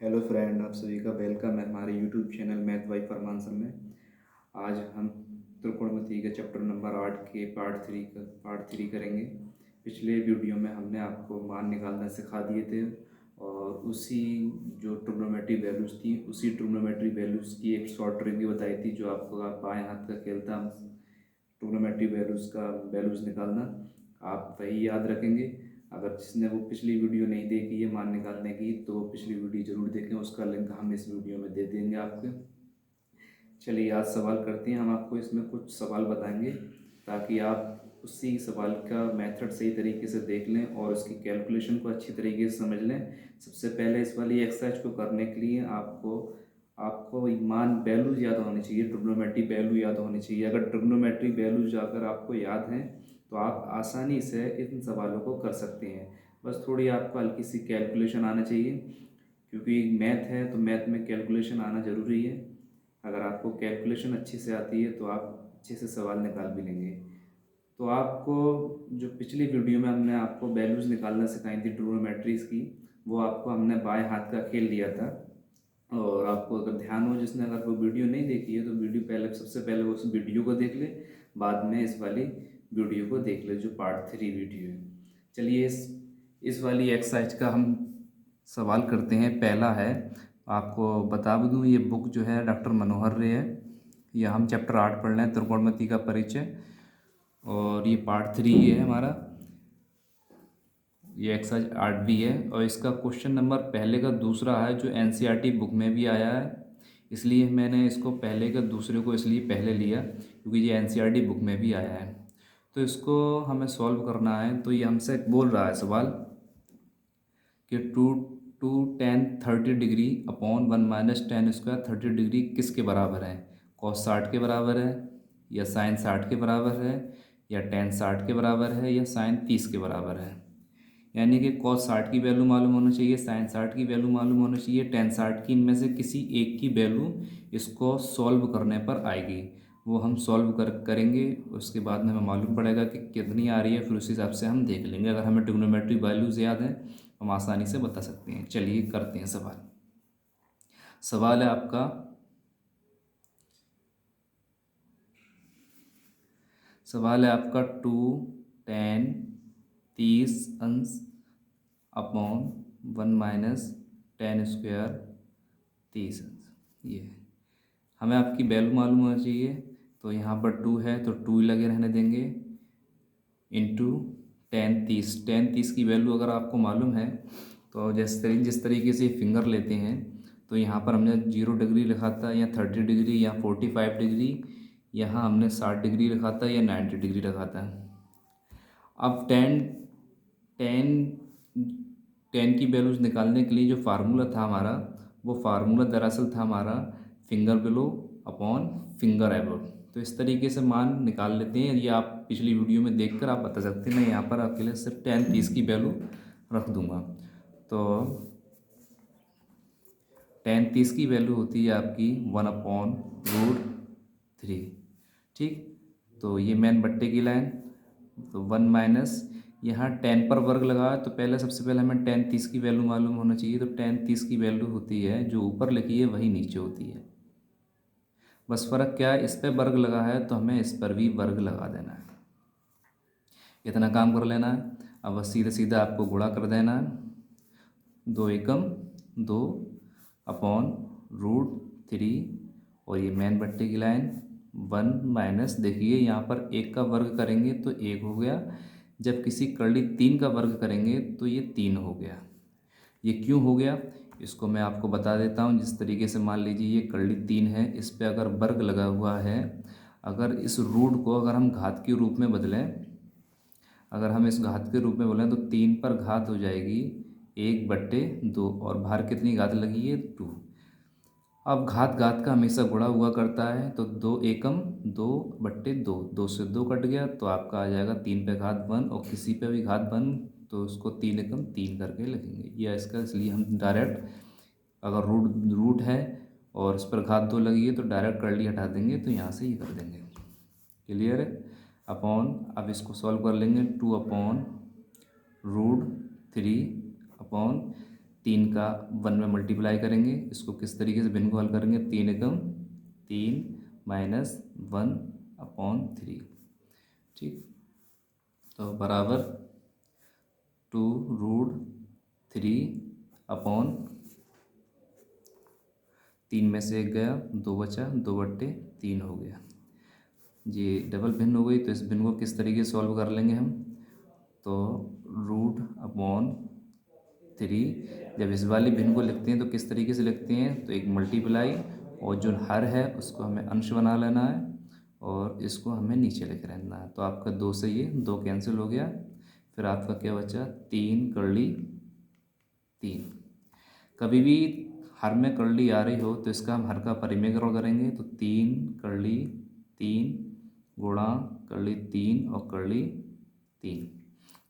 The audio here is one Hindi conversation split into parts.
हेलो फ्रेंड, आप सभी का वेलकम है हमारे YouTube channel math by Farman sir में। आज हम त्रिकोणमिति के चैप्टर नंबर 8 के पार्ट थ्री करेंगे। पिछले वीडियो में हमने आपको मान निकालना सिखा दिए थे और उसी जो ट्रिग्नोमेट्री वैल्यूज़ थी उसी ट्रिग्नोमेट्री वैल्यूज़ की एक शॉर्ट ट्रिक भी बताई थी, जो आपको बाएं हाथ का खेल था ट्रिग्नोमेट्री वैल्यूज़ का वैल्यूज़ निकालना। आप वही याद रखेंगे। अगर जिसने वो पिछली वीडियो नहीं देखी है मान निकालने की, तो वो पिछली वीडियो ज़रूर देखें, उसका लिंक हम इस वीडियो में दे देंगे आपके। चलिए आज सवाल करते हैं। हम आपको इसमें कुछ सवाल बताएंगे ताकि आप उसी सवाल का मेथड सही तरीके से देख लें और उसकी कैलकुलेशन को अच्छी तरीके से समझ लें। सबसे पहले इस वाली एक्सरसाइज को करने के लिए आपको आपको मान वैल्यूज याद होनी चाहिए, ट्रिग्नोमेट्री वैल्यू याद होनी चाहिए। अगर ट्रिग्नोमेट्री वैल्यूज अगर आपको याद हैं तो आप आसानी से इन सवालों को कर सकते हैं। बस थोड़ी आपको हल्की सी कैलकुलेशन आना चाहिए, क्योंकि मैथ है तो मैथ में कैलकुलेशन आना ज़रूरी है। अगर आपको कैलकुलेशन अच्छे से आती है तो आप अच्छे से सवाल निकाल भी लेंगे। तो आपको जो पिछली वीडियो में हमने आपको वैल्यूज़ निकालना सिखाई थी ट्रिग्नोमेट्रीज की, वो आपको हमने बाएं हाथ का खेल दिया था। और आपको अगर ध्यान हो, जिसने अगर वो वीडियो नहीं देखी है तो वीडियो पहले सबसे पहले वो उस वीडियो को देख ले, बाद में इस वाली वीडियो को देख ले जो पार्ट 3 वीडियो है। चलिए इस वाली एक्सरसाइज का हम सवाल करते हैं। पहला है, आपको बता दूं ये बुक जो है डॉक्टर मनोहर रे है। यह हम चैप्टर 8 पढ़ रहे हैं, त्रिकोणमिति का परिचय, और ये पार्ट 3 है हमारा। ये एक्सरसाइज 8 भी है और इसका क्वेश्चन नंबर पहले का दूसरा है जो एनसीईआरटी बुक में भी आया है। इसलिए मैंने इसको पहले का दूसरे को इसलिए पहले लिया क्योंकि ये एनसीईआरटी बुक में भी आया है। तो इसको हमें सॉल्व करना है। तो ये हमसे बोल रहा है सवाल कि two two tan 30 degree upon 1 - tan² 30 degree किसके बराबर है? कॉस 60 के बराबर है, या साइन 60 के बराबर है, या टेन 60 के बराबर है, या साइन 30 के बराबर है। यानी कि कॉस 60 की वैल्यू मालूम होना चाहिए, साइन 60 की वैल्यू मालूम होना चाहिए, टेन 60 की। इनमें से किसी एक की वैल्यू इसको सॉल्व करने पर आएगी। वो हम सॉल्व करेंगे, उसके बाद में हमें मालूम पड़ेगा कि कितनी आ रही है, फिर उस हिसाब से हम देख लेंगे। अगर हमें ट्रिग्नोमेट्री वैल्यूज़ याद हैं हम आसानी से बता सकते हैं। चलिए करते हैं सवाल। सवाल है आपका, टू टेन 30 अंश अपॉन 1 - tan² 30 अंश। ये है। हमें आपकी वैल्यू मालूम होना चाहिए, तो यहाँ पर 2 है तो 2 लगे रहने देंगे, इंटू टेन 30 की वैल्यू अगर आपको मालूम है तो जिस तरीके से फिंगर लेते हैं, तो यहाँ पर हमने 0 डिग्री लिखा था, या 30 डिग्री, या 45 डिग्री, यहाँ हमने 60 डिग्री लिखा था, या 90 डिग्री रखा था। अब टेन टेन टेन की वैल्यूज़ निकालने के लिए जो फार्मूला था हमारा, वो फार्मूला दरअसल था हमारा finger below upon finger above. तो इस तरीके से मान निकाल लेते हैं। ये आप पिछली वीडियो में देखकर आप बता सकते हैं। मैं यहाँ पर आपके लिए सिर्फ टेन 30 की वैल्यू रख दूँगा। तो टेन 30 की वैल्यू होती है आपकी 1/√3। ठीक, तो ये मेन बट्टे की लाइन। तो 1 माइनस, यहाँ टेन पर वर्ग लगा है तो पहले सबसे पहले हमें टेन 30 की वैल्यू मालूम होना चाहिए। तो टेन 30 की वैल्यू होती है, जो ऊपर लिखी है वही नीचे होती है। बस फ़र्क क्या है, इस पर वर्ग लगा है तो हमें इस पर भी वर्ग लगा देना है। इतना काम कर लेना है। अब बस सीधा सीधा आपको गुणा कर देना है। 2 एकम 2 अपॉन √3, और ये मेन बट्टे की लाइन 1 माइनस, देखिए यहाँ पर एक का वर्ग करेंगे तो एक हो गया, जब किसी कर्ली 3 का वर्ग करेंगे तो ये 3 हो गया। ये क्यों हो गया इसको मैं आपको बता देता हूँ। जिस तरीके से मान लीजिए ये कर्ली 3 है, इस पे अगर वर्ग लगा हुआ है, अगर इस रूट को अगर हम घात के रूप में बदलें, अगर हम इस घात के रूप में बोलें तो 3 पर घात हो जाएगी 1/2, और बाहर कितनी घात लगी है 2। अब घात घात का हमेशा गुणा हुआ करता है, तो 2 एकम 2/2, 2 से 2 कट गया तो आपका आ जाएगा 3 पे घात 1, और किसी पे भी घात 1 तो उसको 3 एकम 3 करके लिखेंगे। या इसका इसलिए हम डायरेक्ट, अगर रूट रूट है और इस पर घात 2 लगी है तो डायरेक्ट कर्ली हटा देंगे, तो यहाँ से ये कर देंगे। क्लियर है? अपॉन, अब इसको सॉल्व कर लेंगे, 2/√3 अपॉन 3 का 1 में मल्टीप्लाई करेंगे। इसको किस तरीके से भिन्न को हल करेंगे, 3 एकम 3 माइनस 1/3। ठीक, तो बराबर 2√3/3 में से 1 गया, 2 बचा, 2/3 हो गया। ये डबल भिन्न हो गई, तो इस भिन्न को किस तरीके से सॉल्व कर लेंगे हम, तो √3। जब इस वाली भिन्न को लिखते हैं तो किस तरीके से लिखते हैं, तो एक मल्टीप्लाई और जो हर है उसको हमें अंश बना लेना है और इसको हमें नीचे लिख रहना है। तो आपका 2 से ये 2 कैंसिल हो गया, फिर आपका क्या बचा, 3 कभी भी हर में कर्ली आ रही हो तो इसका हम हर का परिमेयकरण करेंगे। तो 3 गुणा कर्ली 3 और कर्ली 3।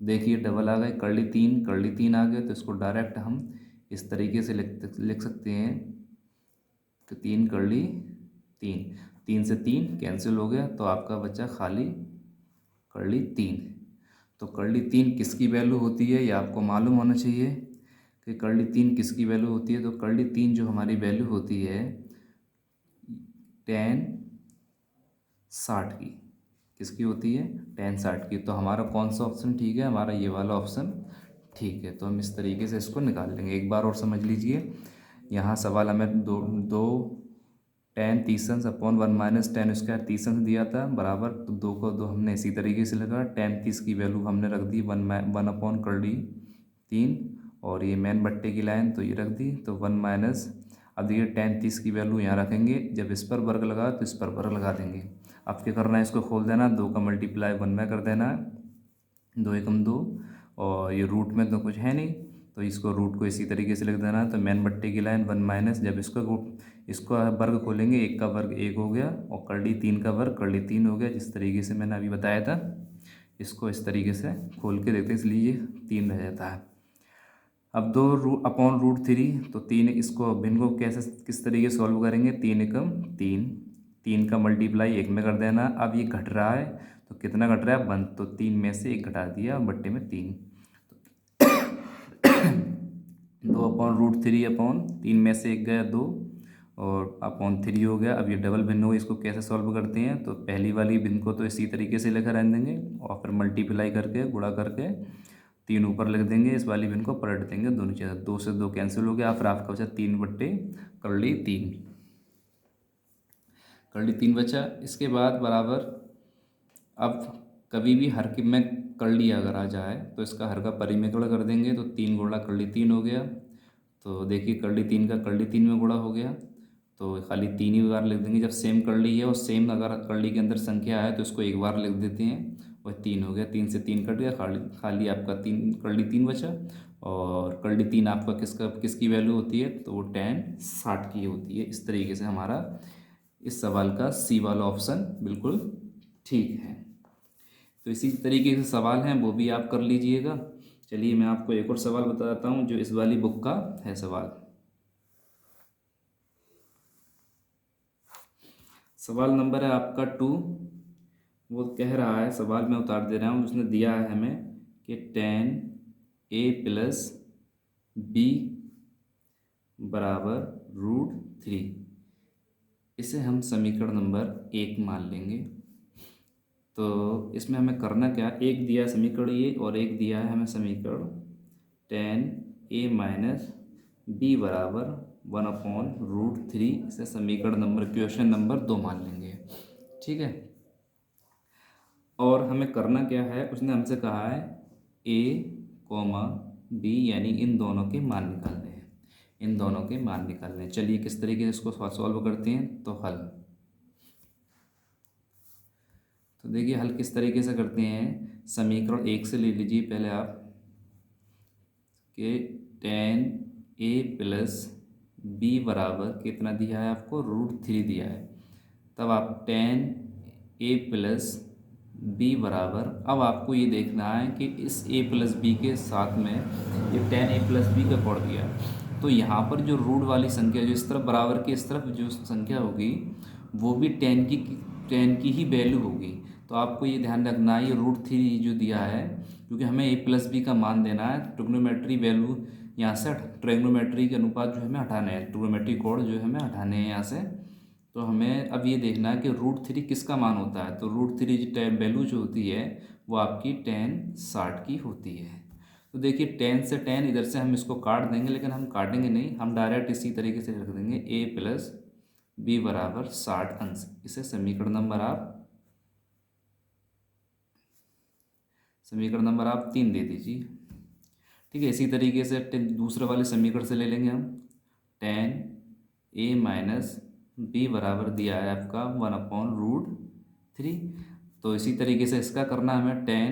देखिए डबल आ गए, कर्ली 3 आ गए, तो इसको डायरेक्ट हम इस तरीके से लिख सकते हैं। तो 3 से 3 कैंसिल हो गया, तो आपका बचा खाली कर्ली 3। तो कर्ली 3 किसकी वैल्यू होती है, ये आपको मालूम होना चाहिए कि कर्ली 3 किसकी वैल्यू होती है। तो कर्ली 3 जो हमारी वैल्यू होती है tan 60 की, किसकी होती है, tan 60 की। तो हमारा कौन सा ऑप्शन ठीक है, हमारा ये वाला ऑप्शन ठीक है। तो हम इस तरीके से इसको निकाल लेंगे। एक बार और समझ लीजिए, यहाँ सवाल हमें दो tan 30/1 माइनस tan स्क्वायर 30 दिया था बराबर, तो 2 को 2 हमने इसी तरीके से लगा। tan 30 की वैल्यू हमने रख दी 1/3 और ये मेन बट्टे की लाइन तो ये रख दी, तो 1 माइनस। अब देखिए tan 30 की वैल्यू यहाँ रखेंगे, जब इस पर वर्ग लगा तो इस पर वर्ग लगा देंगे। अब क्या करना है, इसको खोल देना, 2 का मल्टीप्लाई 1 में कर देना है, 2 एकम 2, और ये रूट में तो कुछ है नहीं तो इसको रूट को इसी तरीके से लिख देना है। तो मेन बट्टे की लाइन 1 माइनस, जब इसको वर्ग खोलेंगे, 1 का वर्ग 1 हो गया और कर्ली 3 का वर्ग कर्ली 3 हो गया, जिस तरीके से मैंने अभी बताया था। इसको इस तरीके से खोल के देखते हैं, इसलिए 3 रह जाता है। अब 2/√3, तो 3 इसको भिन्न को कैसे किस तरीके से सॉल्व करेंगे, 3 एकम 3 का मल्टीप्लाई 1 में कर देना। अब ये घट रहा है तो कितना घट रहा है, 1, तो 3 में से 1 घटा दिया, बट्टे में 3। 2/√3 में से 1 गया 2 और /3 हो गया। अब ये डबल भिन्न हो, इसको कैसे सॉल्व करते हैं, तो पहली वाली भिन्न को तो इसी तरीके से लेकर रहने देंगे और फिर मल्टीप्लाई करके गुणा करके 3 ऊपर लिख देंगे, इस वाली भिन्न को पलट देंगे, दोनों चीज़ें 2 से 2 कैंसिल हो गया, फिर आपका बचा 3/3 बचा। इसके बाद बराबर, अब कभी भी हर में कर्ली अगर आ जाए तो इसका हर का परिमेयकरण कर देंगे, तो 3 गुणा कर्ली 3 हो गया। तो देखिए कर्ली 3 का कर्ली 3 में गुणा हो गया, तो खाली 3 ही बार लिख देंगे। जब सेम कर्ली है और सेम अगर कर्ली के अंदर संख्या है तो इसको एक बार लिख देते हैं, और 3 हो गया, 3 से 3 कट गया, खाली आपका कर्ली 3 बचा। और कर्ली 3 आपका किसकी वैल्यू होती है, तो वो tan 60 की होती है। इस तरीके से हमारा इस सवाल का सी वाला ऑप्शन बिल्कुल ठीक है। तो इसी तरीके के सवाल हैं, वो भी आप कर लीजिएगा। चलिए मैं आपको एक और सवाल बताता हूँ जो इस वाली बुक का है सवाल नंबर है आपका 2। वो कह रहा है, सवाल मैं उतार दे रहा हूँ, उसने दिया है हमें कि tan a + b = √3। इसे हम समीकरण नंबर 1 मान लेंगे। तो इसमें हमें करना क्या, एक दिया समीकरण ये और एक दिया है हमें समीकरण tan a - b = 1/√3। इसे समीकरण नंबर क्वेश्चन नंबर 2 मान लेंगे, ठीक है। और हमें करना क्या है, उसने हमसे कहा है a, b यानी इन दोनों के मान निकालने हैं, इन दोनों के मान निकालने हैं। चलिए किस तरीके से इसको सॉल्व करते हैं, तो हल। तो देखिए हल किस तरीके से करते हैं, समीकरण 1 से ले लीजिए पहले आप कि tan a + b बराबर कितना दिया है आपको, √3 दिया है। तब आप tan a + b बराबर, अब आपको ये देखना है कि इस a + b के साथ में ये tan a + b का कोण दिया, तो यहाँ पर जो रूट वाली संख्या जो इस तरफ बराबर की इस तरफ जो संख्या होगी वो भी tan की ही वैल्यू होगी। तो आपको ये ध्यान रखना है, ये √3 जो दिया है, क्योंकि हमें a + b का मान देना है, ट्रिग्नोमेट्री वैल्यू यहाँ से ट्रायगोनोमेट्री के अनुपात जो हमें हटाने हैं, ट्रिग्नोमेट्री कोण जो हमें हटाने हैं यहाँ से। तो हमें अब ये देखना है कि √3 किसका मान होता है। तो √3 टैन वैल्यू जो होती है वो आपकी tan 60 की होती है। तो देखिए tan से tan इधर से हम इसको काट देंगे, लेकिन हम काटेंगे नहीं, हम डायरेक्ट इसी तरीके से रख देंगे a + b = 60 अंश। इसे समीकरण नंबर आप 3 दे दीजिए। ठीक है, इसी तरीके से दूसरे वाले समीकरण से ले लेंगे हम। tan a - b बराबर दिया है आपका 1/√3। तो इसी तरीके से इसका करना हमें tan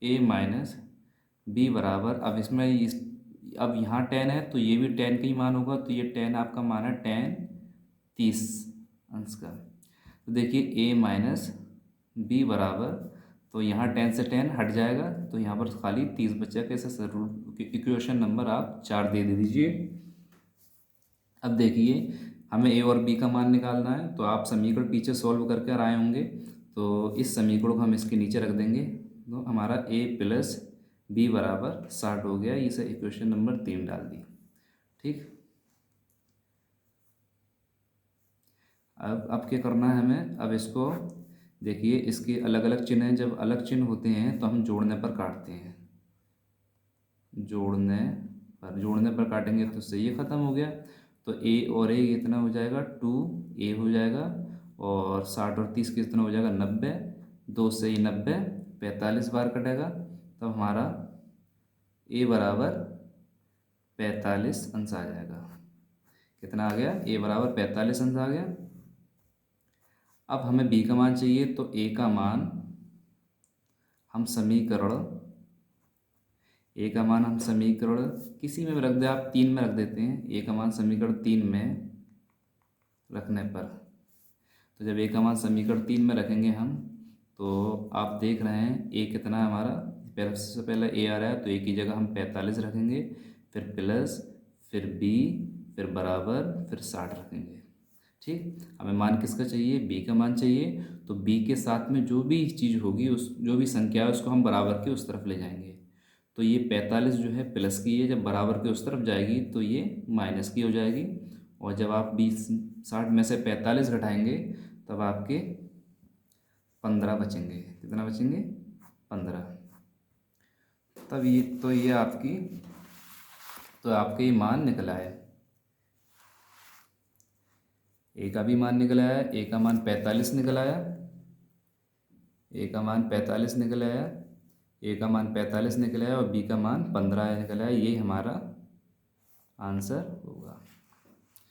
a - b बराबर, अब इसमें अब यहाँ tan है तो ये भी tan का ही मान होगा, तो ये tan आपका मान है tan 30 अंश का। तो देखिए a - b बराबर, तो यहाँ tan से tan हट जाएगा, तो यहाँ पर खाली 30 बचा। कैसे इक्वेशन नंबर आप 4 दे दीजिए। अब देखिए हमें a और b का मान निकालना है, तो आप समीकरण पीछे सॉल्व करके आए होंगे, तो इस समीकरण को हम इसके नीचे रख देंगे। तो हमारा a + b बराबर 60 हो गया। इसे इक्वेशन नंबर 3 डाल दी। ठीक, अब क्या करना है हमें, अब इसको देखिए, इसके अलग अलग चिन्ह हैं। जब अलग चिन्ह होते हैं तो हम जोड़ने पर काटते हैं। जोड़ने पर काटेंगे तो इससे ये ख़त्म हो गया। तो a और a कितना हो जाएगा, 2a हो जाएगा, और 60 और 30 कितना हो जाएगा, 90। 2 से 90, 45 बार कटेगा, तब हमारा a बराबर 45 अंश आ जाएगा। कितना आ गया, a बराबर 45 अंश आ गया। अब हमें b का मान चाहिए, तो a का मान हम समीकरण किसी में भी रख दें, आप 3 में रख देते हैं। a का मान समीकरण 3 में रखने पर, तो जब a का मान समीकरण 3 में रखेंगे हम, तो आप देख रहे हैं a कितना है हमारा, सबसे पहले a आ रहा है, तो a की जगह हम 45 रखेंगे, फिर प्लस, फिर b, फिर बराबर, फिर 60 रखेंगे। ठीक, हमें मान किसका चाहिए, b का मान चाहिए। तो b के साथ में जो भी चीज़ होगी, उस जो भी संख्या है उसको हम बराबर के उस तरफ ले जाएंगे। तो ये 45 जो है प्लस की है, जब बराबर के उस तरफ जाएगी तो ये माइनस की हो जाएगी। और जब आप 60 में से 45 घटाएंगे, तब आपके 15 बचेंगे। कितना बचेंगे, 15। तब ये आपके ये मान निकला है। a का भी मान निकला है, a का मान 45 निकल आया, a का मान 45 निकल आया, a का मान 45 निकल आया, और b का मान 15 निकल आया। ये हमारा आंसर होगा।